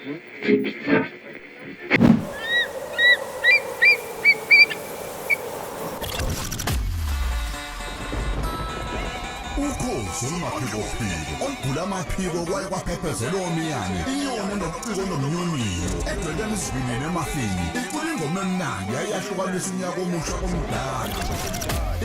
Umaphiko olugula amaphiko kwaye kwaphephezela omiyane inyoni nobuciko nomnyunyiyo egcwele isivinini emafini icula ingoma emnandi yayahlukanisa unyaka omusha komdala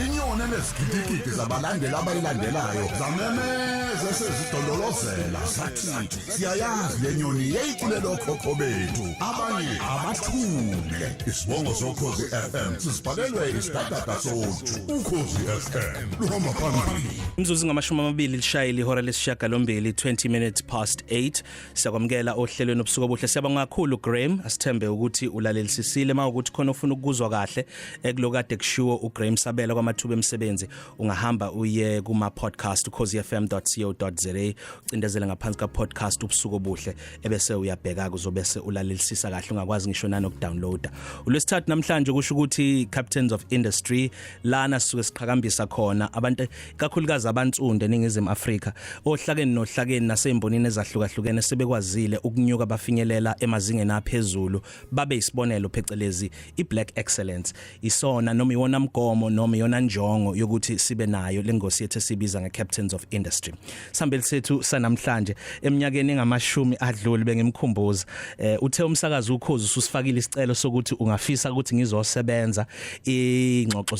inyoni enezigidigidi zabalandeli abayilandelayo zamemeza sezidololozela sathi siyayazi le nyoni yayiculela okhokho bethu abanye abathule isibongo sokhozi FM sisibhalelwe isidadada sothu ukhozi FM luhamba phambili Imzuzu ngama-20 lishayile ihora lesishiyagalombili 20 minutes past 8 siyakwamukela ohlelweni obusuku obuhle siyabonga kakhulu Graham asithembe ukuthi ulalelisisile mawukuthi khona ufuna ukuzwa kahle ekulokade kushiwo uGraham Sabela kwamathuba emsebenzi ungahamba uye kuma podcast ukhozifm.co.za ucindezele ngaphansi ka podcast ubusuku obuhle ebese uyabheka kuzobese ulalelisisa kahle ungakwazi ngisho nanokudownloada uLwesithathu namhlanje kusho ukuthi Captains of Industry lana sisuke siqhakambisa khona abantu kakhulukazi abantsunde eNingizimu Afrika ohlakeni nohlakeni nasembonini ezahlukahlukene sebekwazile ukunyuka bafinyelela emazingeni aphezulu babe isibonelo phecelezi iBlack Excellence isona noma iwona mgomo noma iyona njongo yokuthi sibe nayo lengosi yethu sibiza ngeCaptains of Industry sambeli sethu sanamhlanje eminyakeni engamashumi adlule bengimkhumbuza uthe umsakazi ukhozi ususifakile isicelo sokuthi ungafisa ukuthi ngizosebenza ingxoxo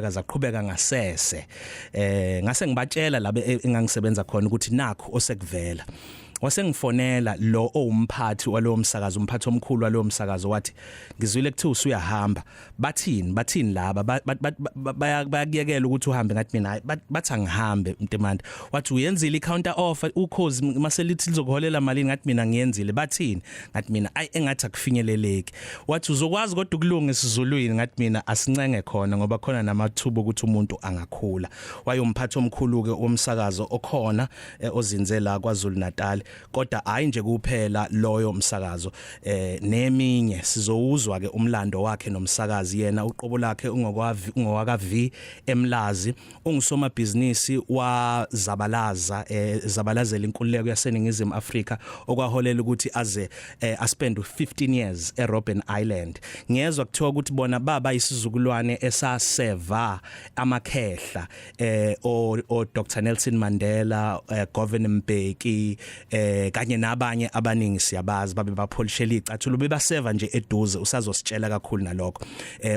zaqhubeka ngasese ngase ngibatshela laba engangisebenza khona ukuthi nakho osekuvela wasengifonela lo owumphathi walowo msakazo umphathi omkhulu walowo msakazo wathi ngizwile kuthi usuyahamba bathini laba bayakuyekela ukuthi uhambe ngathi mina bathi angihambe Mtimande wathi uyenzile icounter offer ukhozi maselithi lizokuholela imali ngathi mina ngiyenzile bathini ngathi mina engathi akufinyeleleki wathi uzokwazi kodwa ukulunga isizulwini ngathi mina asincenge khona ngoba khona namathubo ukuthi umuntu angakhula wayomphathi omkhulu ke omsakazo okhona ozinzela kwaZulu Natal kodwa hayi nje kuphela loyo msakazo neminye sizowuzwa ke umlando wakhe nomsakazi yena uqobo lakhe ungowakaV eMlazi ungusoma business zabalazela inkululeko yaseNingizimu Afrika okwaholela ukuthi aze aspend 15 years eRobben Island ngiyezwa kuthiwa ukuthi bona baba isizukulwane esaseva amakhehla o Dr Nelson Mandela Govan Mbeki kanye nabanye abaningi siyabazi babe bapholishela icathulo bebaseva nje eduze usazositshela kakhulu nalokho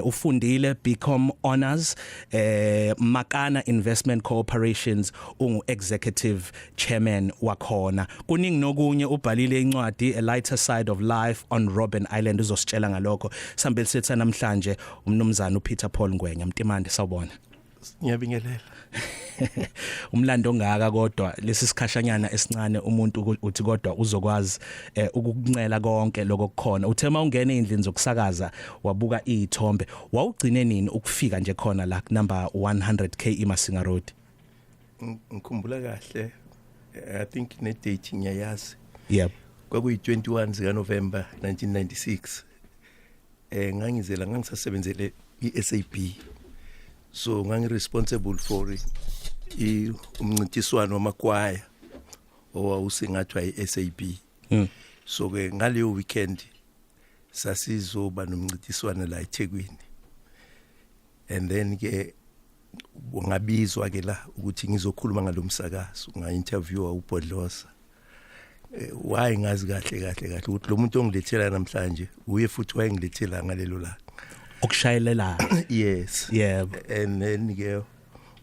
ufundile BCom honors Makana Investment Corporations ungu executive chairman wakhona kuningi nokunye ubhalile incwadi A Lighter Side of Life on Robben Island uzositshela ngalokho sambeli sethu namhlanje umnumzana uPeter Paul Ngwenya Mtimande sawubona ngiyabingelela umlando ongaka kodwa lesi sikhashanyana esincane umuntu uthi kodwa uzokwazi ukukuncela konke lokukhona uthema ungene endlini zokusakaza wabuka izithombe wawugcine nini ukufika nje khona la number 100k eMasinga Road ngikhumbula kahle I think ne date ngiyayazi yep kwakuyi 21 zika November 1996 ngangizela ngangisasebenzele iSAP so ngangiresponsible for umncintiswano wamakwaya owawusingathwa iSAP so ke ngaleyo weekend sasizoba nomncintiswano la eThekwini and then ke ngabizwa ke la ukuthi ngizokhuluma ngalomsakazo nga-interviewa uBhodloza why ngazi kahle ukuthi lo muntu ongilethela namhlanje uye futhi wayengilethela ngalelo la okushayelela yes yeah and then ke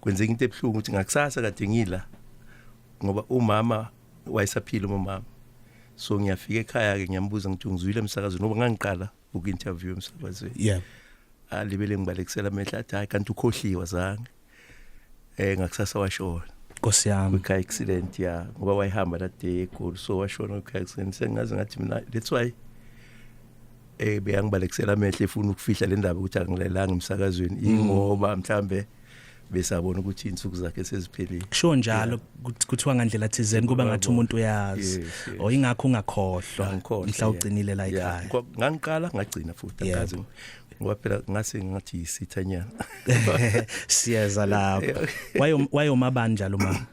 kwenzeka into ebuhlungu ukuthi ngakusasa kade ngila ngoba umama wayesaphila umama so ngiyafika ekhaya ke ngiyambuza ngithi ngizwile emsakazweni ngoba ngangiqala uku-interview emsakazweni yeah alibele ngibalekisela amehla athi hayi kanti ukhohliwa zange ngakusasa washona Nkosi yami car accident ya ngoba wayehamba that day eGoli so washona car accident sengazi ngathi mina that's why beyangibalekisela amehla efuna ukufihla le ndaba ukuthi angilelanga emsakazweni ingoba mhlambe besabona ukuthi insuku zakhe seziphelile kusho njalo kuthiwa ngandlela thizeni kuba ngathi umuntu uyazi oyingakho ungakhohlwa mhla ucinile la ekhaya ngangiqala ngagcina futhi akazi ngoba phela ngase ngathi isithanyana siyeza lapho wayomabanja lo mama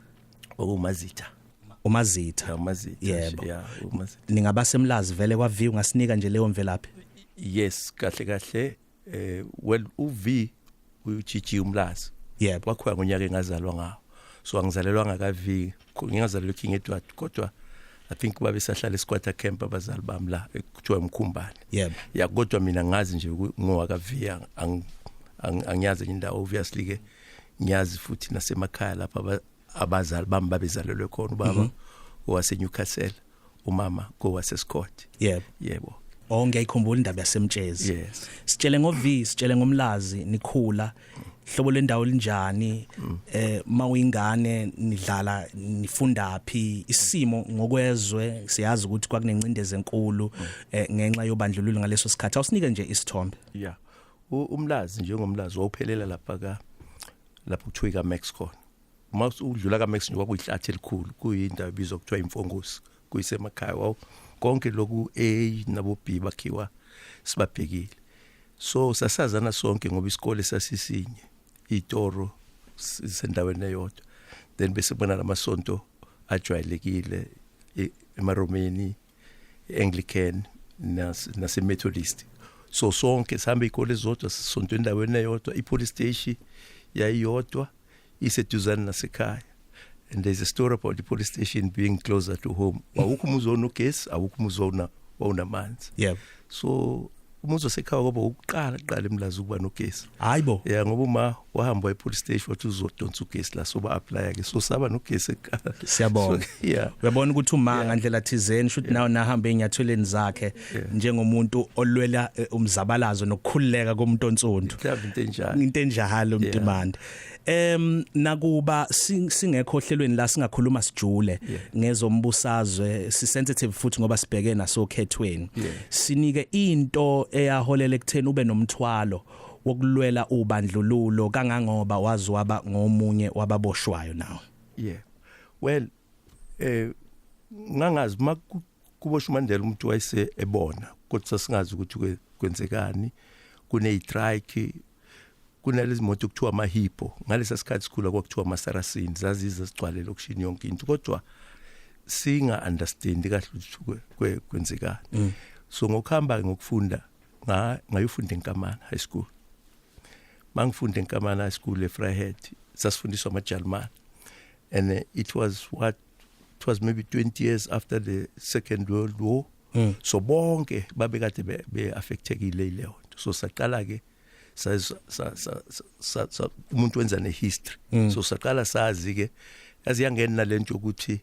okumazitha uMazitha uMazitha yeah uMazitha ningaba semlazi vele kwavi ungasinika nje leyo mvelaphi yes kahle well uV uGG umlazi yebo wakhoya ngonyaka engazalwa ngawo so angizalelwa ngakaV ngingazalelwa King Edward kodwa I think babe sahlala eSquatter camp abazali bami la ekuthiwa eMkhumbane yebo ya kodwa mina ngazi nje ngowakaV angiyazi indawo obviously ke ngiyazi futhi nasemakhaya lapha abazali bami babezalelwe khona ubaba owase Newcastle umama kowase Scott yebo ngiyayikhumbula indaba yasemtshezi yes sitshele ngoV sitshele ngomlazi nikhula hlobo lendawo linjani mawuyingane nidlala nifundaphi isimo ngokwezwe siyazi ukuthi kwakunencindezelo enkulu ngenxa yobandlululo ngaleso sikhathi awusinike nje isithombe yeah umlazi njengomlazi wawuphelela lapha kuthiwa ka Mexico uma udlula ka Mexico kwakuyihlathi elikhulu kuyindawo ibizwa kuthiwa imfongosi kuyisemakhaya konke lokhu nabo B bakhiwa sibabhekile so sasazana sonke ngoba isikole sasisinye itoro sendaweni eyodwa then bese bona lamasonto ajwayelekile eMaromeni Anglican nase Methodist so sonke sihambe ikole zodwa sisonto endaweni eyodwa ipolice station yayiyodwa iseduzane nasekhaya and there's a story about the police station being closer to home awukho umuzona ugesi awukho umuzona wawunamanzi yebo so umuzo sekhaya ngoba uqala emlazi ukuba nogesi hayibo yeah ngoba uma wahamba epolice station wathi uzodonsa ugesi la so ba apply ke so saba nogesi ekhaya siyabona yeah uyabona ukuthi uma ngandlela thizeni shothi nawo nahamba enyathelweni zakhe njengomuntu olwela umzabalazo nokukhululeka komuntu onsundu into enjalo umtimande nakuba singekho ohlelweni la singakhuluma sijule ngezombusazwe si sensitive futhi ngoba sibheke nasokhethweni sinike into eyaholela ekutheni ube nomthwalo wokulwela ubandlululo kangangoba waziwaba ngomunye wababoshwayo nawo well ngangazi makuboshwa uMandela umuntu wayese ebona kodwa singazi ukuthi kwenzekani kune-strike kunalezi moto kuthiwa amaHippo ngalesa sikhathi sikhula kwakuthiwa amaSaracens zaziza sigcwale lokushini yonke into kodwa singa understand kahle ukuthi kwenzekani so ngokuhamba ngokufunda ngayofunda eNkamana High School mangifunda eNkamana High School eFryhead sasifundiswa amaJalimane and it was maybe 20 years after the Second World War so bonke babekade be affectekile leyo so saqala ke umuntu wenza nehistory so saqala sazi ke yaziyangena nalento ukuthi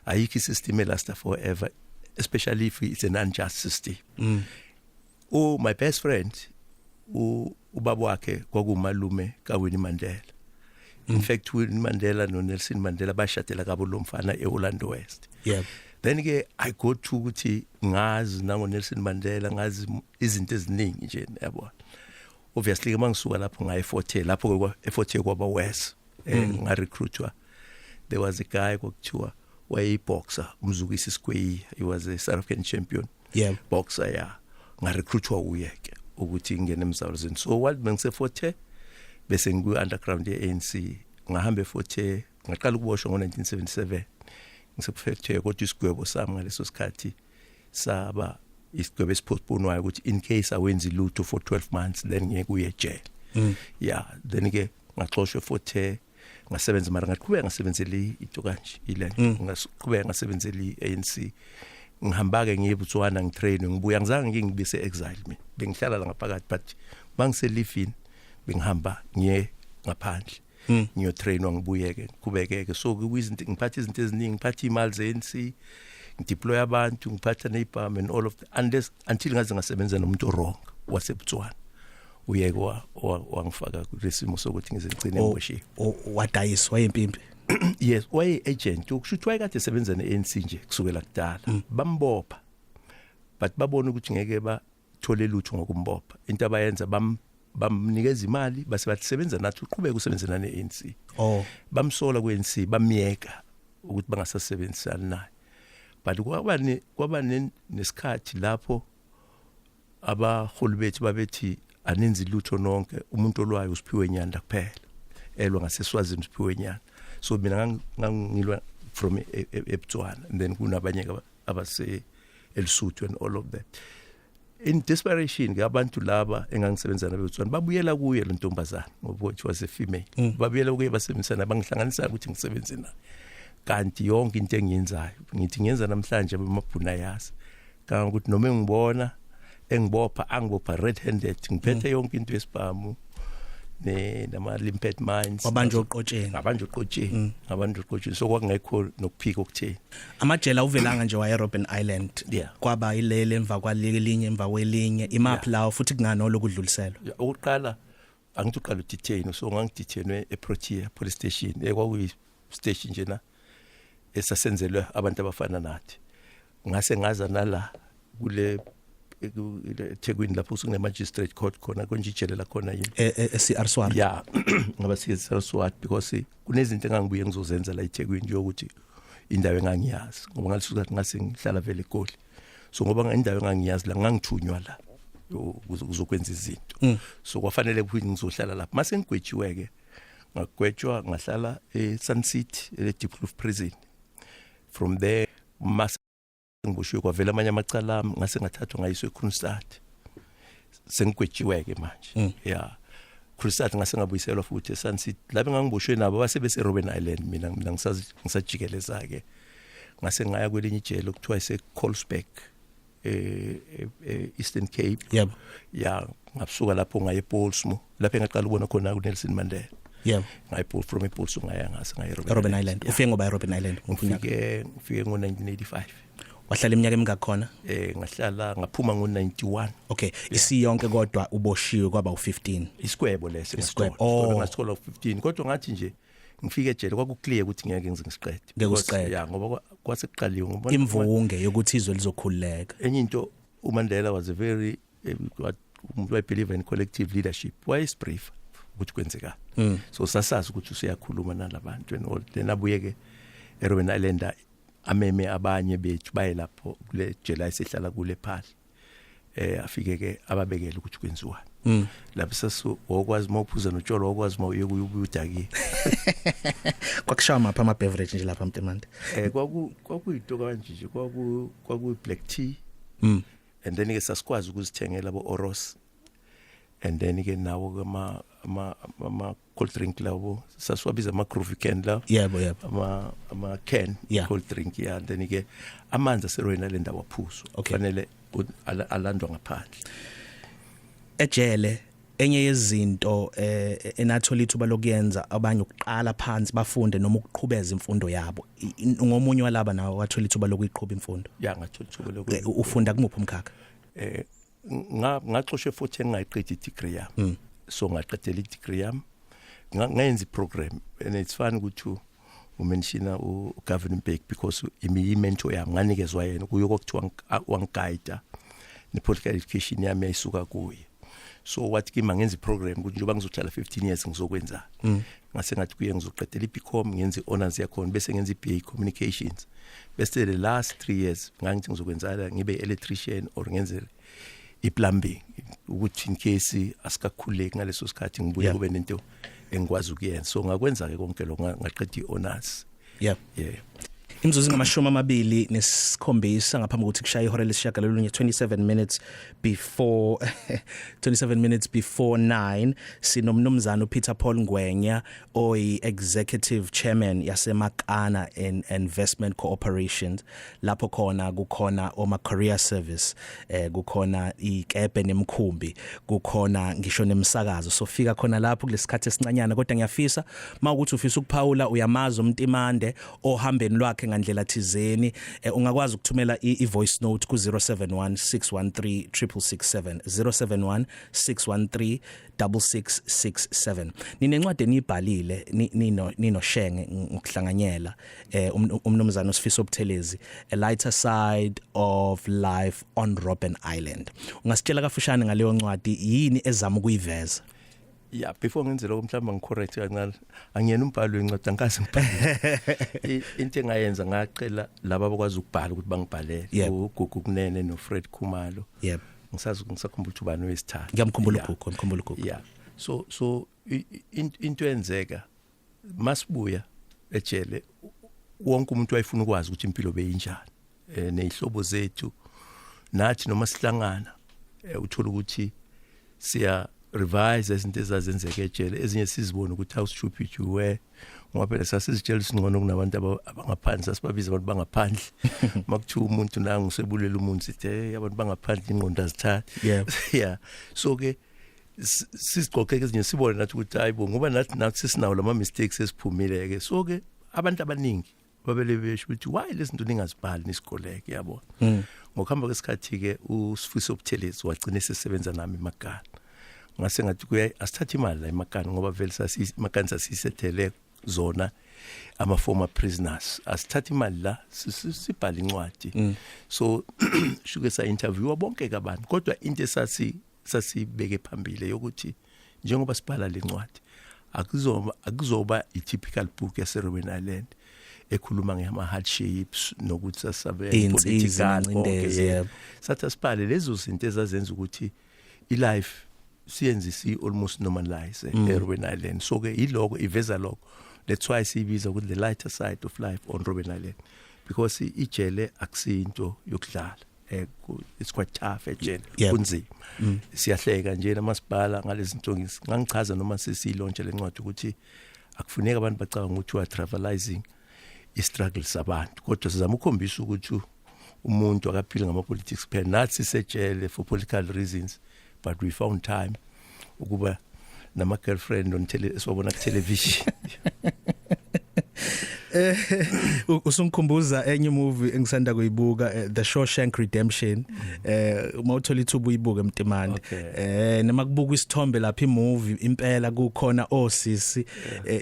ayikho isystem elasta forever especially if it's an unjust system my best friend ubaba wakhe kwakumalume kaWinnie Mandela in fact Winnie Mandela noNelson Mandela bashadela kabo lomfana eOrlando West then ke I go to ukuthi ngazi nangoNelson Mandela ngazi izinto eziningi nje yabona obviously ke mangisuka lapho ngaye40 lapho e40 kwaba West nga recruitwa there was a guy kwakuthiwa wayeyiboxer umzukisi Square he was a South African champion boxer nga recruitwa uyeke ukuthi ngene emzalweni so what bengise40 bese ngiku underground yeANC ngahambe 40 ngaqala ukuboshwa ngo1977 ngisephethe kodwa isigwebo sami ngaleso sikhathi saba isigwebo esipostponewayo ukuthi in case awenzi lutho for 12 months then ngeke uye jail then ke ngaxoshwe 40 ngasebenza mara ngaqhubeka ngasebenzeli into kanje ile ngaqhubeka ngasebenzeli ANC ngihamba ke ngiyebutswana ngitrain ngibuya ngizange ngibise exile mina bengihlala la ngaphakathi but bangise living bengihamba ngiye ngaphandle ngiyo trainwa ngibuyeke kubekeke so kwizinto ngiphatha izinto eziningi ngiphatha imali zeNC ngideploy abantu ngiphatha neBAM and all of until ngaze ngasebenza nomuntu wrong wasebutswana uyeke wangifaka kulesimo sokuthi ngize ngicine ngiboshiwe wadayiswa impimpi yes waye agent ukushuthi wayekade esebenza neANC nje kusukela kudala bambopha but babona ukuthi ngeke bathole lutho ngokumbopha into abayenza bamnikeza imali base bathi sebenza nathi uqhubeka usebenza neANC bamsola kweNC bamyeka ukuthi bangasasebenzisana naye but kwaba nesikhathi lapho abaholi bethu babethi aninzi lutho nonke umuntu olwayo uSiphiwe Nyanda kuphela elwa ngaseSwazini uSiphiwe Nyanda so mina ngangilwa from eBotswana, and then kunabanye abase eLesotho and all of that. In desperation ke abantu laba engangisebenzana beBotswana babuyela kuye lo ntombazana ngoba it was a female. Babuyela kuye basebenzisana bangihlanganisa ukuthi ngisebenze naye. Kanti yonke into engiyenzayo ngithi ngiyenza namhlanje bemabhuna yazi. Kanti ukuthi noma ngibona angibopha red handed ngiphethe yonke into yesibhamu nama limpet mines abantu oqotsheni so kwakungekho nokuphika okutheni amajela uvelanga nje wa Robben Island kwaba ilele emva kwalelinye emva kwelinye imaphi lawo futhi kunganolo kudluliselwa ukuqala angithi uqala udetain so ngangidetainwe eProtea police station ekwakuyi station njena esasenzelwe abantu abafana nathi ngase ngaza nala kule eThekwini lapho sine magistrate court khona konje ijelela khona yini eCR Swart yeah ngaba CR Swart because kunezinto engangibuye ngizozenza la eThekwini yokuthi indawo engangiyazi ngoba ngalisuka ngase ngihlala vele eGoli so ngoba indawo engangiyazi la ngangithunywa la uzokwenza izinto so kwafanele ukuthi ngizohlala lapha mase ngigwetshiwe ke ngagwetshwa ngahlala eSun City eDeepkloof prison from there ngibushiwe kwavela amanye amacala ngase ngathathwa ngayiswe eKroonstad sengigwetshiwe ke manje yeah Kroonstad ngase ngabuyiselwa futhi eSun City lapho ngangibushiwe nabo basebese eRobben Island mina ngisajikeleza ke ngase ngaya kwelinye ijele okuthiwa iseColesbeck Eastern Cape yebo yeah ngasuka lapho ngaye ePaulsmoor lapho engaqala ubona khona kuNelson Mandela yebo ngayiPaul from ePaulsmoor ngaya ngase ngaye eRobben Island ufike ngoba eRobben Island ngifike ngo1985 wahlala iminyaka emingakho ngahlala ngaphuma ngo91 okay isiyonke kodwa uboshiwe kwaba u15 isikwebo leso ngasikolo 15 kodwa ngathi nje ngifike ejele kwakuclear ukuthi ngeke ngize ngisiqede yeah ngoba kwasekuqaliwe ngoba imvunge yokuthi izwe lizokhululeka enye into uMandela was a very I believe in collective leadership why is brief ukuthi kwenzeka so sasazi ukuthi usiyakhuluma nalabantu and all then abuyeke eRobben Island ameme abanye bethu baye lapho kule jela esihlala kule phali afike ke ababekela ukuthi kwenziwa lapho sasu okwazi mawuphuza notsholo okwazi mawuyekuyudaki kwakushaya mapha ama beverage nje lapha Mtemande kwakuyito kanje nje kwaku black tea and then ke sasikwazi ukuzithengela bo Oros and then ke nawo ama cold drink lawo sasiwabiza ama groovy can lawo yebo ama can cold drink yeah and then ke amanzi aseRobben Island awaphuzwa kufanele alandwa ngaphandle ejele enye yezinto enathola ithuba lokuyenza abanye ukuqala phansi bafunde noma ukuqhubeza imfundo yabo ngomunye walaba nawo wathola ithuba lokuyiqhubha imfundo yeah ngathola ithuba lokuyaqhubha ufunda kumuphi umkhakha ngaxoxe futhi engayiqedi i-degree yami so ngaqedela i-degree yami ngayenza i-program and it's fun ukuthi umenshina uGavin Mbeki because i-mentor yami nganikezwa yena kuyo kokuthiwa wangiguide ne-political education yami yayisuka kuye so wathi kimi ngenza i-program ukuthi njengoba ngizohlala 15 years ngizokwenza ngase ngathi kuye ngizoqedela i-BCom ngenza i-honors yakhona bese ngenza i-BA communications bese the last 3 years ngangithi ngizokwenza ngibe electrician or ngenze i-plumbing ukuthi in case asikakhuleki ngaleso sikhathi ngibuye kube nento engikwazi ukuyenza so ngakwenza ke konke lokho ngaqeda i-honors yeah imzuzu ngamashumi 27 ngaphambi kokuthi kushaye ihora lesishagalolunye 27 minutes before 9 sinomnumzana uPeter Paul Ngwenya oyi executive chairman yaseMakana Investment Corporation lapho khona kukhona oma career service kukhona ikebe nemkhumbi kukhona ngisho nemsakazo sofika khona lapho kulesikhathi esincanyana kodwa ngiyafisa mawukuthi ufisa ukuphawula uyamaza uMtimande ohambeni lwakhe ngandlela thizeni ungakwazi ukuthumela i-voice note ku 0716136667 0716136667 ninencwadi enibhalile nino Shenge ukuhlanganyela umnumzana uSifiso Buthelezi A Lighter Side of Life on Robben Island ungasitshela kafushane ngaleyo ncwadi yini ezama ukuyiveza yeah before ngenze lokho mhlawumbe ngicorrect kancane angiyena umbhalo wencwadi angikaze ngibhale into engayenza ngaqela laba abakwazi ukubhala ukuthi bangibhalele uGugu Kunene noFred Khumalo yep ngisakhumbula ukuthi ubani wesithathu ngiyamkhumbula uGugu yeah so into enzeka masibuya ejele wonke umuntu wayefuna ukwazi ukuthi impilo beyinjani nezihlobo zethu nathi noma sihlangana uthola ukuthi siya revise izinto ezazenzeke ejele ezinye sizibona ukuthi how stupid you were ngoba phela sasizitshela singcono kunabantu abangaphandle sasibabiza abantu bangaphandle makuthiwa umuntu nangu sebulela umuntu sithi abantu bangaphandle ingqondo azithatha yeah so ke siziqoqeke ezinye sibone nathi ukuthi hayibo ngoba nathi sisinawo lama mistakes esiphumile ke so ke abantu abaningi babele besho ukuthi why lezinto ningazibhali nisikoleke yabona ngokuhamba kwesikhathi ke uSifiso Buthelezi wagcina esesebenza nami emakana ngase ngathi kuya asithatha imali la emakana ngoba vele emakana sasisethele zona ama former prisoners asithatha imali la sibhala incwadi so shuke sa interview bonke kabantu kodwa into sasibeke phambili yokuthi njengoba sibhala lencwadi akuzoba i-typical book yase Robben Island ekhuluma ngama hardships nokuthi sasabe political okay sathi sibhale lezo zinto ezazenza ukuthi ilife siyenze almost normalize eRobben Island so ke iloko iveza lokho that's why sibiza ukuthi the lighter side of life on Robben Island because ijele akusinto yokudlala it's quite tough ejele kunzima siyahleka nje namasibhala ngalezi zinto ngangichaza noma sesilontshe lencwadi ukuthi akufuneka abantu bacabanga ukuthi wa travelizing i-struggles sabantu kodwa sizama ukukhombisa ukuthi umuntu akaphila ngama politics kuphela nathi sisejele for political reasons but we found time ukuba nama girlfriend on esiwabona ku television usumkhumbuza enye movie engisanda kuyibuka The Shawshank Redemption uma uthola ithuba uyibuke Mtimande noma kubuka isithombe lapha imovie impela kukhona osisi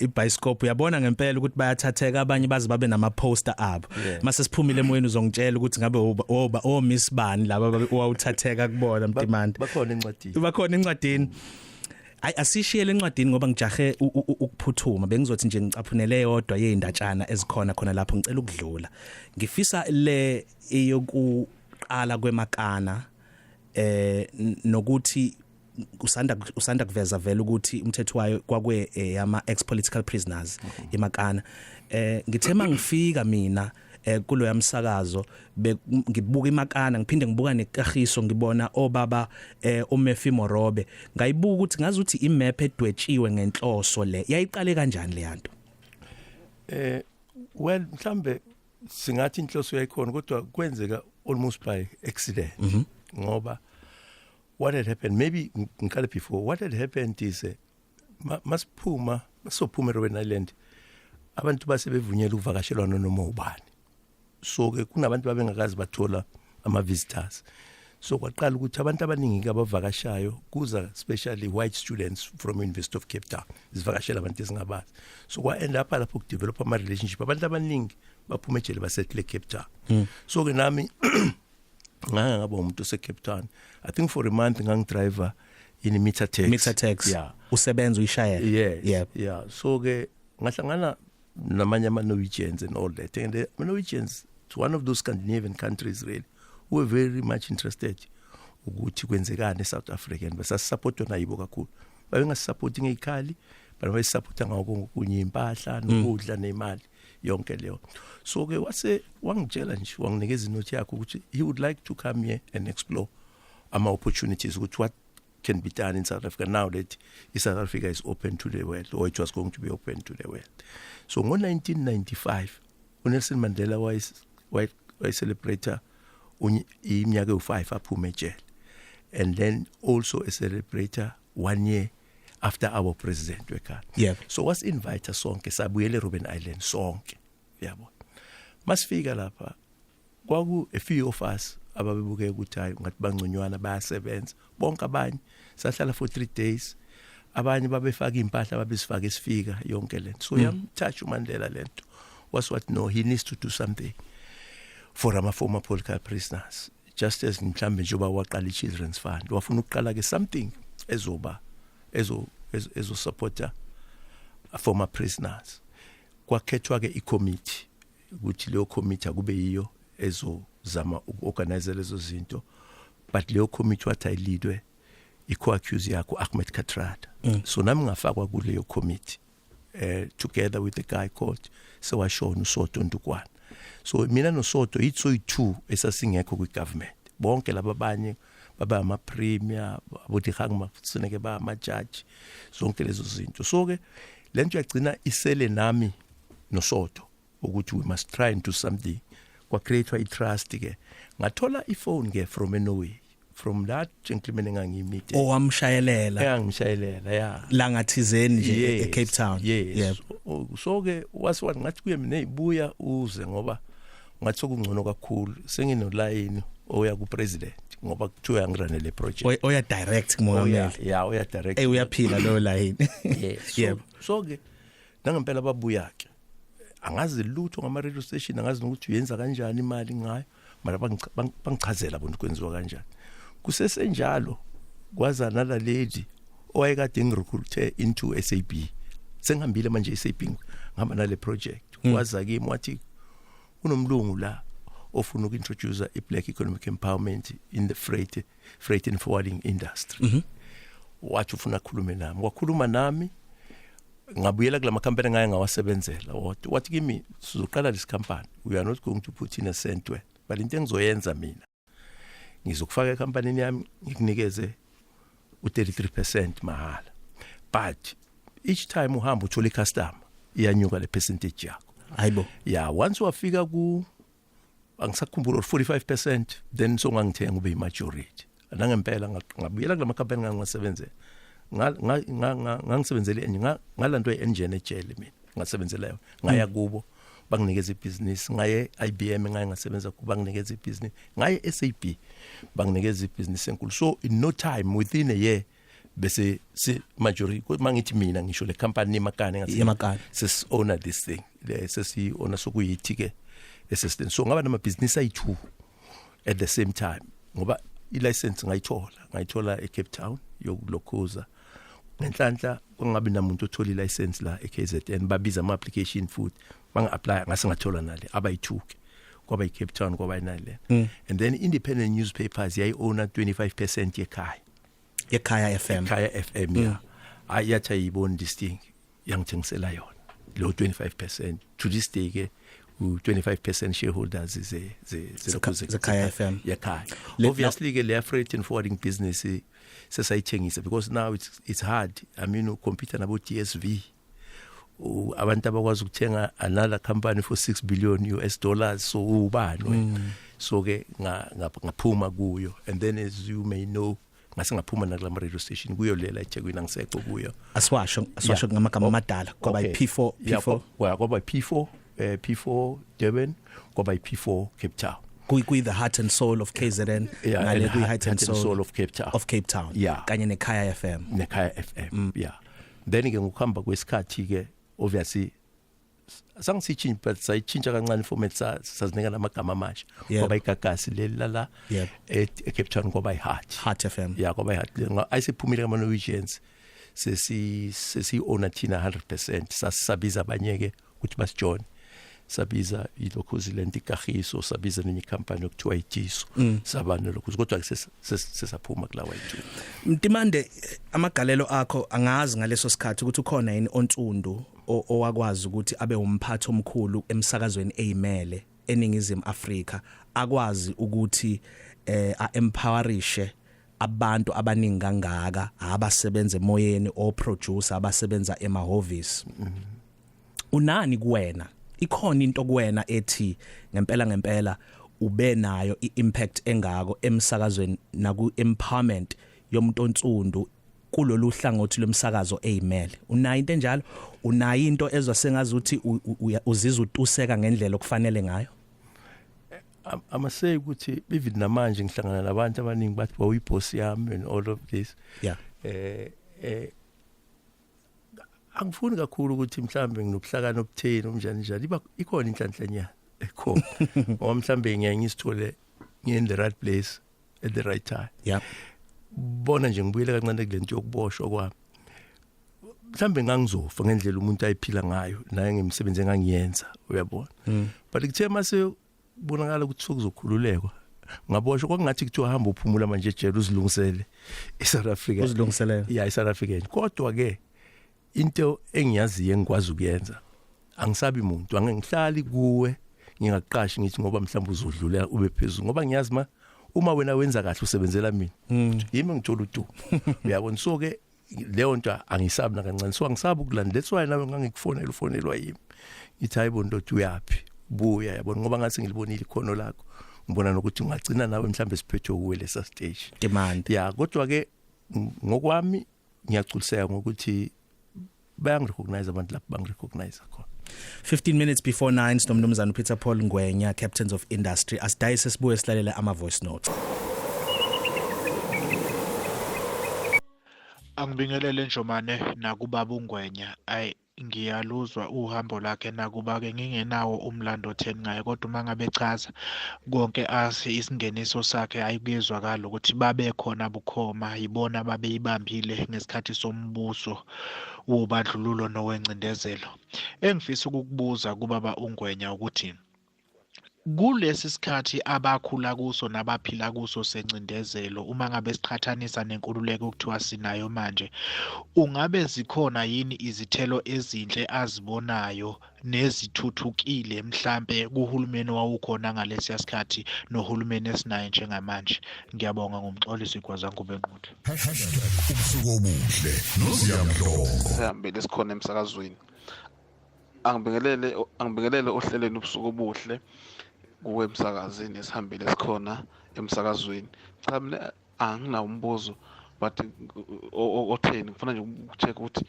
iBioscope uyabona ngempela ukuthi bayathatheka abanye baze babe nama poster abo mase siphumile emoyeni uzongitshela ukuthi ngabe o Miss Bani laba owawuthatheka kubona Mtimande bakhona encwadini asishiyele encwadini ngoba ngijahe ukuphuthuma bengizothi nje ngicaphunele yodwa yeindatshana ezikhona khona lapho ngicela ukudlula ngifisa le eyokuqala kwemakana nokuthi usanda kuveza vele ukuthi umthetho wayo kwakwe yama ex political prisoners emakana ngithema ngifika mina kulo yamsakazo ngibuka imakana ngiphinde ngibuka nekahiso ngibona obaba uMurphy Morobe ngayibuka ukuthi ngazi ukuthi imap edwetshiwe ngenhloso le yayiqale kanjani le yanto well mhlambe singathi inhloso yayikhona kodwa kwenzeka almost by accident ngoba what had happened maybe ngikale before what had happened is masiphuma Robben Island abantu basebevunyelwa ukuvakashelwa noma ubani so ke kunabantu babengakazi bathola ama visitors so kwaqala ukuthi abantu abaningi abavakashayo kuza especially white students from University of Cape Town zivakashela abantu esingabazi so kwa end up lapho ku develop ama relationship abantu abaningi baphuma ejele basettle Cape Town so ke nami ngaba umuntu ose Cape Town I think for a month ngangidriver in meter tax yeah usebenza uyishayela yeah so ke ngahlangana namanye ama Norwegians and all that and the Norwegians it's one of those Scandinavian countries really who were very much interested ukuthi kwenzekane eSouth Africa and basasupportwa nayibo kakhulu babengasupporting ekhali but bayisupporta ngako kunye impahla nokudla nemali yonke leyo so ke wangitshela nje wanginikeza inothi yakho ukuthi he would like to come here and explore ama opportunities ukuthi what can be done in South Africa now that South Africa is open to the world or it was going to be open to the world so in 1995 uNelson Mandela was celebrator iminyaka u5 aphuma ejele and then also a celebrator 1 year after our president wekhaya so was invite sonke sabuyele Robben Island sonke yabo masifika lapha kwaku a few of us ababebuke ukuthi hayi ngathi bangconywana bayasebenza bonke abanye sahlala for 3 days abanye babefaka impahla babesifaka esifika yonke lento so yamtouch uMandela lento was what no he needs to do something for our former political prisoners just as mhlambe njoba waqala iChildren's Fund wafuna ukuqala ke something ezo supporter former prisoners kwakhethwa ke i-committee ukuthi leyo committee akube yiyo ezozama uku-organize lezo zinto but leyo committee wathi ayilidwe i-co-accuse yakho Ahmed Kathrada so nami ngafakwa kuleyo committee together with a guy called Sewashona uSoto Ndukwana. So mina noSoto it's soyi-2 esasingekho kwi-government. Bonke laba abanye baba ama-premier abodihang mafuneke ba ama-judge zonke lezo zinto. So ke lento yagcina isele nami noSoto ukuthi we must try and do something. Kwa create i-trust ke. Ngathola iphone ke from Norway. From that gentleman engangimite. Owamshayelela. Engangimshayelela yeah. La ngathizeni nje eCape Town. Yes. Yep. So ke wasiwathi ngathi kuye mina ezibuya uze ngoba ngathi sokungcono kakhulu sengino line oya ku president ngoba kuthiwa ngirane le project. Oya direct kumongameli. Yeah, oya direct. Uyaphila lo line. Yes. Yep. So ke nangempela babuya ke. Angazi lutho ngama radio station angazi ukuthi uyenza kanjani imali ngayo mara bangichazela bona kwenziwa kanjani. Kusesenjalo kwaza nala lady owayekade ngirecruite into SAP. Sengihambile manje SAP ngihamba nale project. Kwaza kimi wathi kunomlungu la ofuna ukintroduce i-black economic empowerment in the freight and forwarding industry. Wathi ufuna ukukhuluma nami. Wakhuluma nami ngabuyela kula makampani ngaye ngawasebenzela. Wathi kimi sizoqala lesi company. We are not going to put in a cent worth. But into engizoyenza mina ngizokufaka ekampanini yami ngikunikeze u33% mahala. But each time uhamba uthola icustomer iyanyuka le percentage yakho. Hayibo. Yeah, once wafika ku angisakhumbula 45% then so ngangithenga ube imajority. Nangempela ngabuyela kula makampani ngangisebenzela. Ngangisebenzele ngalanto ye-engine ejele mina. Ngasebenzela yona. Ngaya kubo banginikeza ibusiness ngaye IBM ngaye ngasebenza kuba nginikeza ibusiness ngaye SAP banginikeza ibusiness enkulu. So in no time within a year bese si majority mangithi mina ngisho le company emakane ngathi ses owner this thing sesi owner sokuyithi ke assistant. So ngaba nama business ayi2 at the same time ngoba i-license ngayithola eCape Town yokulokhuza ngenhlanhla kungabi namuntu othola i-license la eKZN babiza ama-application futhi banga-apply ngase ngathola nale abayithuke kwaba eCape Town kwaba inale. And then independent newspapers yayi-owner 25% Khaya FM. Khaya FM yeah. Ayathi ayibona this thing yangithengisela yona lo 25% to this day ke 25% shareholders is the Khaya FM. Yeah, Khaya. Obviously ke le freight and forwarding business sesayithengisa because now it's hard. I mean compete nabo DSV. Abantu abakwazi ukuthenga another company for $6 billion so ubani so ke ngaphuma kuyo. And then as you may know ngase ngaphuma na kula radio station kuyo lela eThekwini angisekho kuyo aswasho ngamagama amadala kwaba P4 kwaba P4 Durban kwaba P4 Cape Town kuyi the heart and soul of KZN ngale kuyi heart and soul of Cape Town yeah kanye neKhaya FM yeah. Then ke ngokuhamba kwesikhathi ke obviously sangichinja but sayichinja kancane format sazinika namagama amasha kwaba igagasi lelala eCape Town kwaba iHeart FM yeah kwaba iHeart ayisiphumile kama Norwegians sesi owner thina 100% sasabiza abanyeke ukuthi basijoin sabiza ilokhuzi lento ikahiso sabiza nenye company yokuthiwa iTiso sabana lokhuzi kodwa sesaphuma kulawa yithi Mtimande amagalelo akho angazi ngaleso sikhathi ukuthi ukhona yini ontundu owakwazi ukuthi abe umphathi omkhulu emsakazweni eyimele eningizimu Afrika akwazi ukuthi a-empowerishe abantu abaningi kangaka abasebenza emoyeni o producer abasebenza emahovisi. Unani kuwena ikhona into kuwena ethi ngempela ube nayo iimpact engako emsakazweni naku empowerment yomuntu onsundu kulolu hlangothi lomsakazo eyimele? Unayo into enjalo? Unayo into ezwa sengazi ukuthi uzizwa utuseka ngendlela okufanele ngayo? Amasay ukuthi even namanje ngihlangana nabantu abaningi bathi bawuyiboss yami and all of this yeah angifuni kakhulu ukuthi mhlambe nginokuhlakana obutheni umnjani ikhona inhlanhlanyana ekhona ngoba mhlambe ngiyangizithole in the right place at the right time yeah bona nje ngibuyele kancane kulento yokuboshwa kwami mhlambe ngangizofa ngendlela umuntu ayiphila ngayo naye ngimsebenze engangiyenza uyabona but kuthe mase bonakala ukuthi sokuzokhululekwa ngaboshwa kwakungathi kuthiwa hamba uphumula manje ejele uzilungisele eSouth Africa uzilungiselela yeah eSouth Africa kodwa ke into engiyazi engikwazi ukuyenza angisabi umuntu angihlali kuwe ngingaqashi ngithi ngoba mhlawumbe uzodlula ube phezulu ngoba ngiyazi uma wena wenza kahle usebenzela mina yimi ngithola udumo uyabona so ke leyo nto angisabi nakancane so angisabi ukulandela that's why nawe ngangikufonela ufonelwa yimi ngithi hayibo ndothi uyapi buya yabona ngoba ngathi ngilibonile ikhono lakho ngibona nokuthi ungagcina nawe mhlawumbe siphethe kuwe lesa stage demand ya kodwa ke ngokwami ngiyaculiseka ngokuthi bayangirecognize abantu lapho bangirecognize khona 15 minutes before 9 sinomnumzana uPeter Paul Ngwenya Captains of Industry asidayise sibuye silalele ama voice notes. Angibingelele Njomane nakubaba uNgwenya ngiyaluzwa uhambo lakhe nakuba ke ngingenawo umlando 10 ngaye kodwa mangabe echaza konke asi isingeniso sakhe ayikuzwakala ukuthi babe khona bukhoma yibona babe ibambile ngesikhathi sombuso wobandlululo nowencindezelo. Engifisa ukukubuza kubaba uNgwenya ukuthi kulesi sikhathi abakhula kuso nabaphila kuso sencindezelo uma ngabe siqhathanisa nenkululeko ukuthiwa sinayo manje ungabe zikhona yini izithelo ezinhle azibonayo nezithuthukile mhlambe kuhulumeni wawukhona ngalesi sikhathi nohulumeni esinayo njengamanje ngiyabonga ngomxolisi kwaZangube Nquthu ubusuku obuhle noZiyamhlongo sihambile sikhona emsakazweni angibingelele ohlelweni ubusuku obuhle kuwe emsakazweni esihambile sikhona emsakazweni cha mina anginawo umbuzo but otheni ngifuna nje ukucheck ukuthi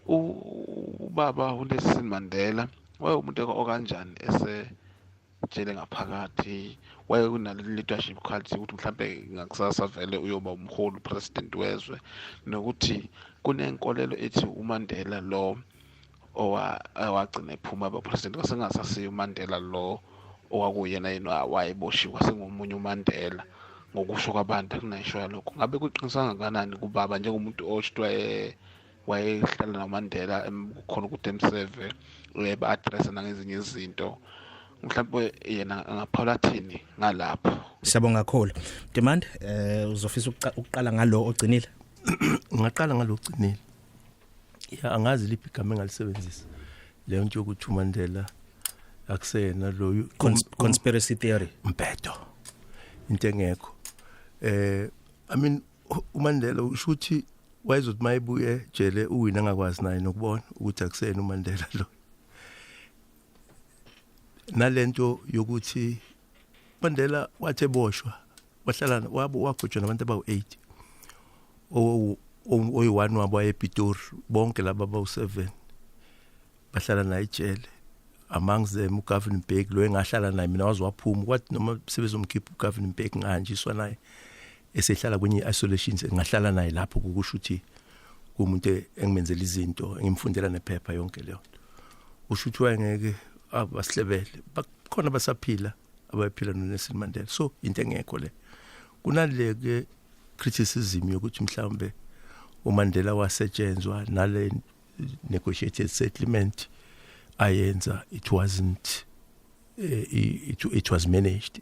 ubaba uNelson Mandela wayemuntu okanjani esejele ngaphakathi wayekunale leadership quality ukuthi mhlambe ngakusasa vele uyoba umholi president wezwe nokuthi kunenkolelo ethi uMandela lo owagcina ephuma abapresident kwasengasasiyo uMandela lo owakuyena yena wayeboshiwe sengomunye uMandela ngokusho kwabantu akunayisho lokho ngabe kuqinisanga kanani kubaba njengomuntu oshitwa wayehlala noMandela khona ukuthi emseve ba address nangezinye izinto mhlawumbe yena angaphawula thini ngalapho. Siyabonga kakhulu. Demand uzofisa ukuqala ngalo ogcinile. Ngaqala ngalo ogcinile. Ya angazi liphi igama engalisebenzisa leyo nto yokuthi uMandela akusena lo conspiracy theory mpedo into engekho I mean uMandela ushuthi wayezothi mayibuye jele uwina ngakwazi naye nokubona ukuthi akusena uMandela lo nalento yokuthi Mandela wathe boshwa wahlala wagujwa nabantu abawu8 oyi1 wabo ePitori bonke laba abawu7 bahlala naye ejele among them uGovernor Mbeki lo engahlala naye mina waziwaphuma kwathi noma sebezomkhipha uGovernor Mbeki nganjiswa naye esehlala kwenye isolation ngahlala naye lapho ukusho ukuthi kumuntu engimenzela izinto ngimfundela nephepha yonke leyo usho ukuthi wayengeke abasihlebele bakhona basaphila abaphila noNelson Mandela so into engekho le kunaleke criticism yokuthi mhlawumbe uMandela wasetshenzwa nale negotiated settlement ayenza it was managed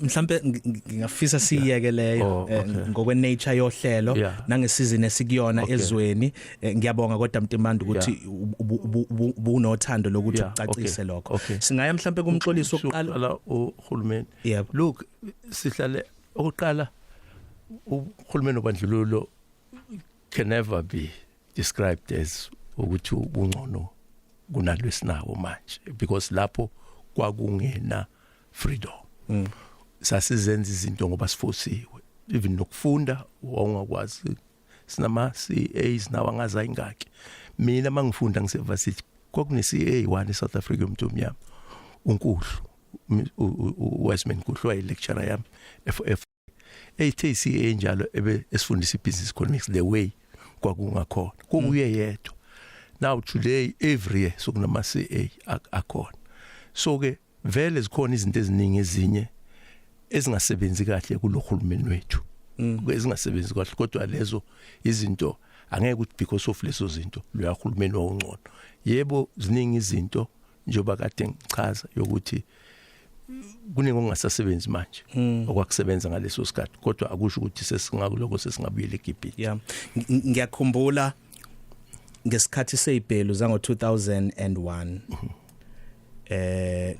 mhlambe ngingafisa siyeke leyo ngokwe nature yohlelo nangesizini esikuyona ezweni ngiyabonga kodwa Mtimandi ukuthi ubunothando lokuthi ucacise lokho singaya mhlambe kumxolisi oqala uhulumeni look sihlale oqala uhulumeni obandlululo can never be described as ukuthi ubungcono kunalwesinawo manje because lapho kwakungena freedom sasizenza izinto ngoba sifosiwe even nokufunda wawungakwazi sinama CAs nawo angaza ingaki mina mangifunda ngisevasithi kwakune CA1 eSouth Africa umuntu omnyama uNkuhlu uWestman Nkuhlu waye lecturer yami FF ethe CA njalo ebe esifundisa ibusiness economics the way kwakungakhona kubuye yedwa now today every year sokunama CA akhona so ke vele zikhona izinto eziningi ezinye ezingasebenzi kahle kulohulumeni wethu ezingasebenzi kahle kodwa lezo izinto angeke ukuthi because of lezo zinto lo yahulumeni wongcono yebo ziningi izinto njengoba kade ngichaza yokuthi kuningi ongasasebenzi manje okwakusebenza ngaleso sikhathi kodwa akusho ukuthi sesingakuloko sesingabuyela eGibhithe ngiyakhumbula ngesikhathi seyibhelu zango 2001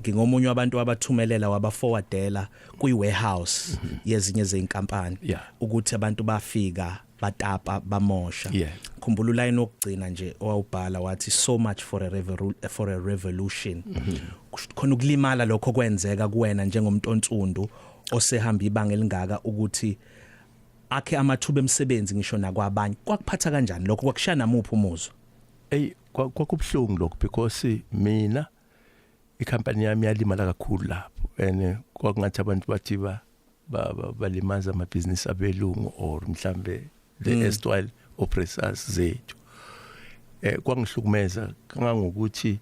ngingomunye wabantu abathumelela wabaforwardela kwi-warehouse yezinye zeinkampani ukuthi abantu bafika batapa bamosha khumbula uline okugcina nje owawubhala wathi so much for a revolution khona ukulimala lokho kwenzeka kuwena njengomuntu onsundu osehamba ibanga elingaka ukuthi akhe amathuba emsebenzi ngisho nakwabanye kwakuphatha kanjani lokho kwakushana muphi umuzwa kwakubhlungu lokho because mina icompany yami yalimala kakhulu lapho and kwakungathi abantu bathi balimaza amabhizinisi abelungu or mhlambe the erstwhile oppressors zethu kwangihlukumeza kangangokuthi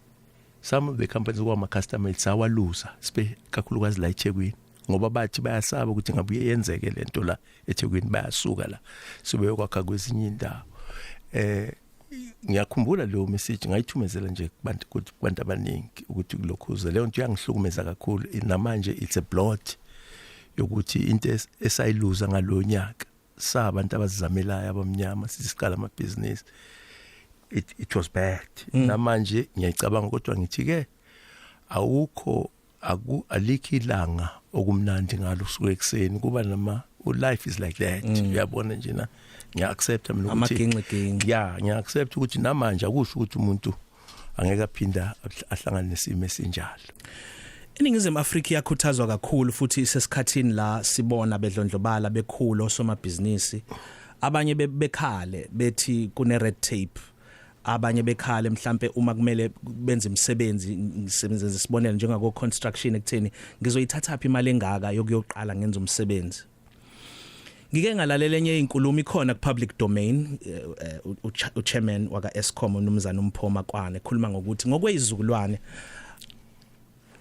some of the companies kwama customers awaluza kakhulukazi la eThekwini ngoba bathi bayasaba ukuthi ngabuye yenzeke lento la eThekwini bayasuka la sibeyokwakha kwezinye indawo ngiyakhumbula leyo message ngayithumezela nje kubantu abaningi ukuthi kulokhuza leyo nto yangihlukumeza kakhulu namanje it's a blot yokuthi into esayiluza ngalonyaka sabantu abazizamelayo abamnyama sisiqala amabhizinisi it was bad namanje ngiyacabanga kodwa ngithi ke awukho alikho ilanga okumnandi ngalo usuku ekseni kuba nama life is like that uyabona nje na ngiyaaccept mina ukuthi ngiyaaccept ukuthi namanje akusho ukuthi umuntu angeke aphinda ahlangane nesimo esinjalo. Iningizimu Afrika yakhuthazwa kakhulu futhi isesikhathini la sibona bedlondlobala bekhulu osomabhizinisi abanye bekhale bethi kune red tape abanye bekhale mhlambe uma kumele benze imisebenzi ngisebenzisa isibonelo njengako construction ekutheni ngizoyithatha phi imali engaka yokuyoqala ngenza umsebenzi. Ngike ngalalela enye inkulumo ikhona ku public domain uchairman waka Eskom uNumzana uMphoma Kwane ekhuluma ngokuthi ngokweyizukulwane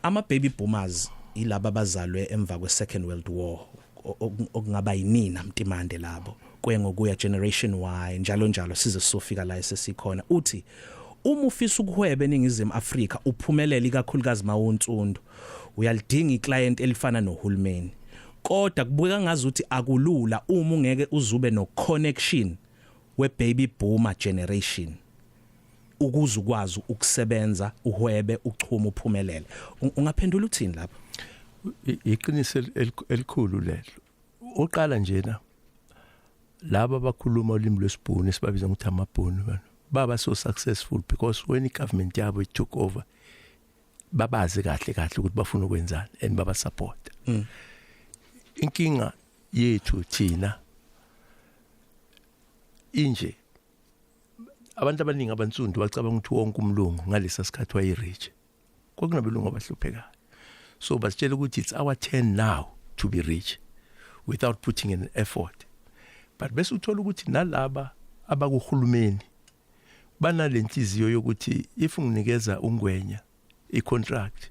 ama baby boomers ilaba abazalwe emva kwe Second World War okungaba yinina mtimande labo kuye ngokuya generation Y njalo size sofika la esesikhona uthi uma ufisa ukuhweba eningizimu Afrika uphumelele ikakhulukazi mawuntsundu uyalidinga iclient elifana nohulumeni kodwa kubuka ngazuthi akulula uma ungeke uzube no connection we baby boomer generation ukuze ukwazi ukusebenza uhwebe uchuma uphumelele ungaphendula uthini lapha iqiniso elikhulu lelo uqala njena laba abakhuluma ulimi lwesibhunu esibabiza ukuthi amabhunu baba so successful because when the government yabo took over babazi kahle ukuthi bafuna ukwenzani and baba support inkinga yethu thina inje abantu abaningi abantsundu bacabanga ukuthi wonke umlungu ngalesa sikhathi wayirich kwakunabelungu abahluphekayo so basitshela ukuthi it's our turn now to be rich without putting an effort but bese uthola ukuthi nalaba abakuhulumeni banalenhliziyo yokuthi if unginikeza ungwenya icontract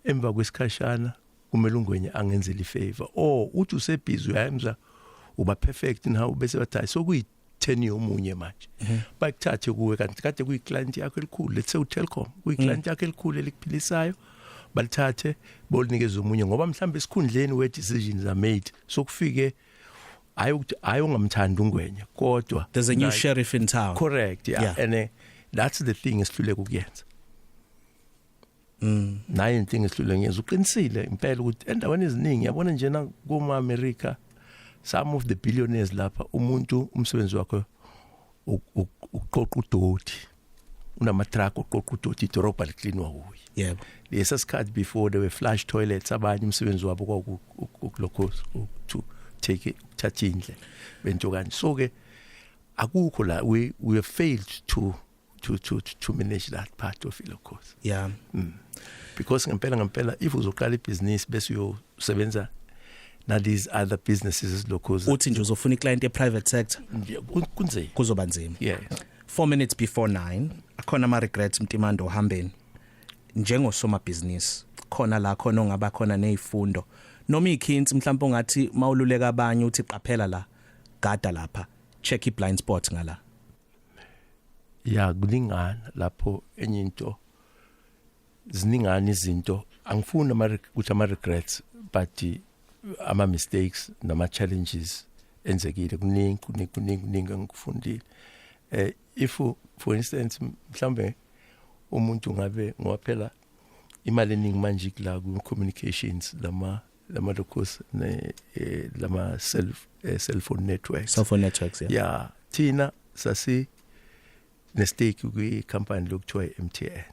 emva kwesikhashana kumele ungwenya angenzele ifavor uthi usebhizi uyayimza uba perfect now bese bathi sokuyi 10 yomunye manje bakuthathe kuwe kanti kade kuyiclient yakho elikhulu let's say uTelkom kuyiclient yakho elikhulu eliphilisayo balithathe bolinikeza umunye ngoba mhlambe esikhundleni we decisions are made sokufike ayo ngamthanda ungwenya kodwa there's a new sheriff in town. Correct, yeah. And that's the thing esihluleka ukuyenza naye inkinga esihluleka ngenza uqinisile impela ukuthi endaweni eziningi yabona njena kuma America some of the billionaires lapha umuntu umsebenzi wakhe uqoqa udoti unama truck uqoqa udoti idorobha licleanwa kuye yebo lesa sikhathi before there were flush toilets abanye umsebenzi wabo kwakulokho to take it thatha indle bento kanje so ke akukho la we have failed to manage that part of it of course because ngempela if uzoqala ibusiness bese uyosebenza na these other businesses locals uthi nje uzofuna iclient private sector kunzima kuzoba nzima yes 4 minutes before 9 akhona ama regrets mtimando ohambeni njengosoma business khona la khona ongaba khona nezifundo noma ikhinsi mhlawumbe ungathi mawululeka abanye uthi qaphela la gada lapha check blind spot ngala kulingana lapho enye into ziningana izinto angifuni ukuthi ama regrets but ama mistakes nama challenges enzekile kuningi ngikufundile If for instance mhlambe umuntu ngabe ngophela imali eningi manje kula ku communications lama lokos lama cell phone networks yeah thina sasi nestake kwi company lokuthiwa MTN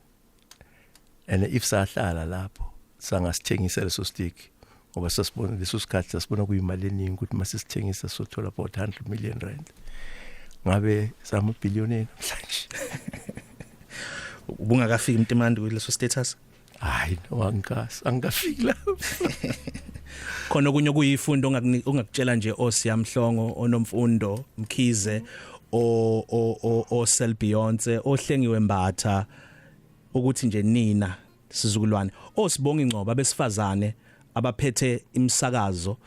and if sahlala lapho sangasithengisa leso stake ngoba sasibona leso sikhathi sasibona kuyimali eningi ukuthi masisithengisa sothola about 100 million rand ngabe sama billionaire namhlanje ubungakafiki Mtimandi kuleso status hayi no angikafiki lapho khona okunye kuyifundo ongakutshela nje osiyamhlongo onomfundo Mkhize o Sel Beyonce ohlengiwe Mbatha ukuthi nje nina sizukulwane osibonga ingcoba besifazane abaphethe imsakazo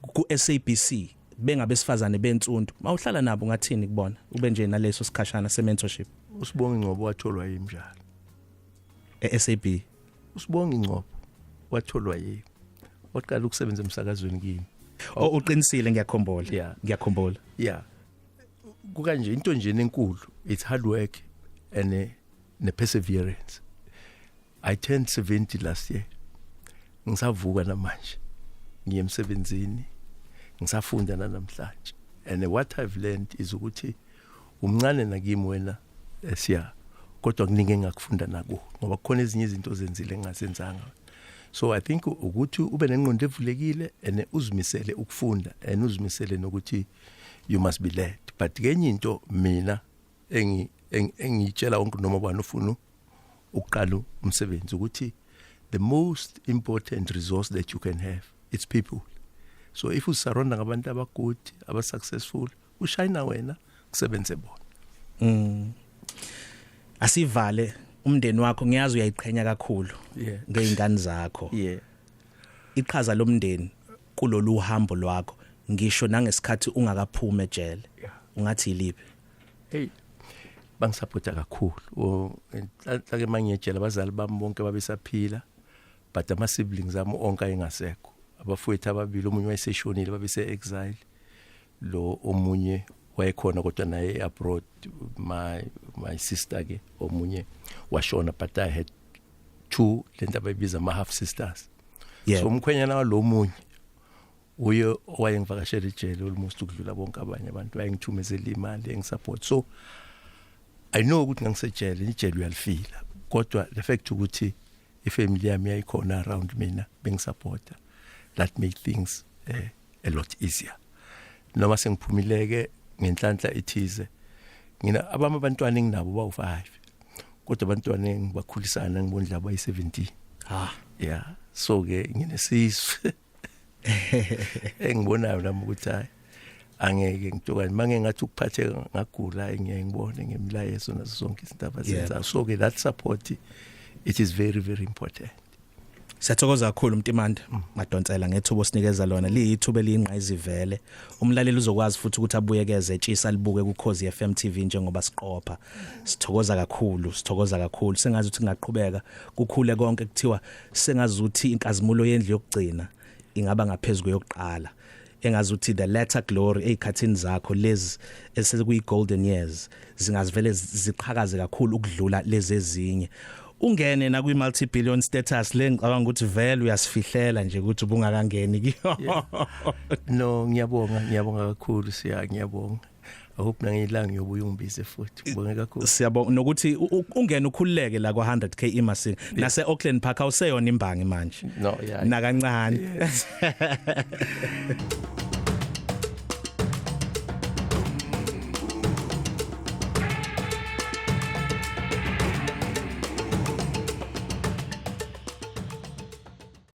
ku SABC bengabesifazane bentsundu mawuhlala nabo ngathini kubona ube nje naleso sikhashana se-mentorship usibonga ingcobo watholwa yimjalo SAB usibonga ingcobo watholwa yimi oqala ukusebenza emsakazweni kimi uqinisile ngiyakhumbula yeah kukanje into nje enkulu it's hard work and ne perseverance. I turned 70 last year ngisavuka namanje ngiye emsebenzini ngisafunda namhlanje and what I've learned is ukuthi umncane nakimi wena siya kodwa kuningi engakufunda nako ngoba kukhona ezinye izinto zenzile engasenzanga. So I think ukuthi ube nengqondo evulekile and uzimisele ukufunda and uzimisele nokuthi you must be led. But kenye into mina engitshela wonke noma bani ufuna uqala umsebenzi ukuthi the most important resource that you can have it's people. So if you surround ngabantu abagood aba successful ushayina wena kusebenze bona. Asivale umndeni wakho ngiyazi uyayiqhenya kakhulu ngeingane zakho. Iqhaza lomndeni kulolu hambo lwakho ngisho nangesikhathi ungakaphuma ejele ungathi yiliphi? Hey bangisupporta kakhulu ake mangiyejele abazali bami bonke babesaphila but ama siblings ami onke ayengasekho abafowethu ababili omunye wayeseshonile babese exile lo omunye wayekhona kodwa naye abroad my sister ke omunye washona but I had two lento abayibiza ama half sisters. So umkhwenyana walo munye uye owayengivakashela ejele almost ukudlula bonke abanye abantu ayengithumezela imali engisupport. So I know ukuthi ngisejele ijele uyalifila kodwa the fact ukuthi ifamily yami yayikhona around mina bengisupporta that made things a lot easier. Noma sengiphumileke ngenhlanhla ethize ngina abantwana enginabo bawu5 kodwa abantwana engibakhulisana ngibondla abayi17. Yeah so ke nginesizwe engibonayo nami ukuthi hayi angeke ngitokani mange ngathi ukuphathe ngagula ngiyengibone ngemilayezo nazo zonke izinto abazenza. So ke that support it is very very important. Siyathokoza kakhulu Mtimandi Madonsela ngethubo sinikeza lona liyithuba eliyingqayizivele umlaleli uzokwazi futhi ukuthi abuyekeze etshisa libuke ku Khosi FM TV njengoba siqopha. Sithokoza kakhulu sengazi ukuthi ngaqhubeka kukhule konke kuthiwa sengazi ukuthi inkazimulo yendlu yokugcina ingaba ngaphezulu yokuqala engazi ukuthi the latter glory ezikhathini zakho lezi esekuyi golden years zingazivele ziqhakaze kakhulu ukudlula lezi ezinye. Ungene na kwi multi-billion status le ngicabanga ukuthi vele uyasifihlela nje ukuthi ubungakangeni kiyo. No ngiyabonga kakhulu ngiyabonga. I hope nangilanga yobuya ungibize futhi ngibonge kakhulu. Siyabonga nokuthi ungene ukhululeke la kwa 100k imasini nase Auckland Park awuseyona imbangi manje. No nakancane.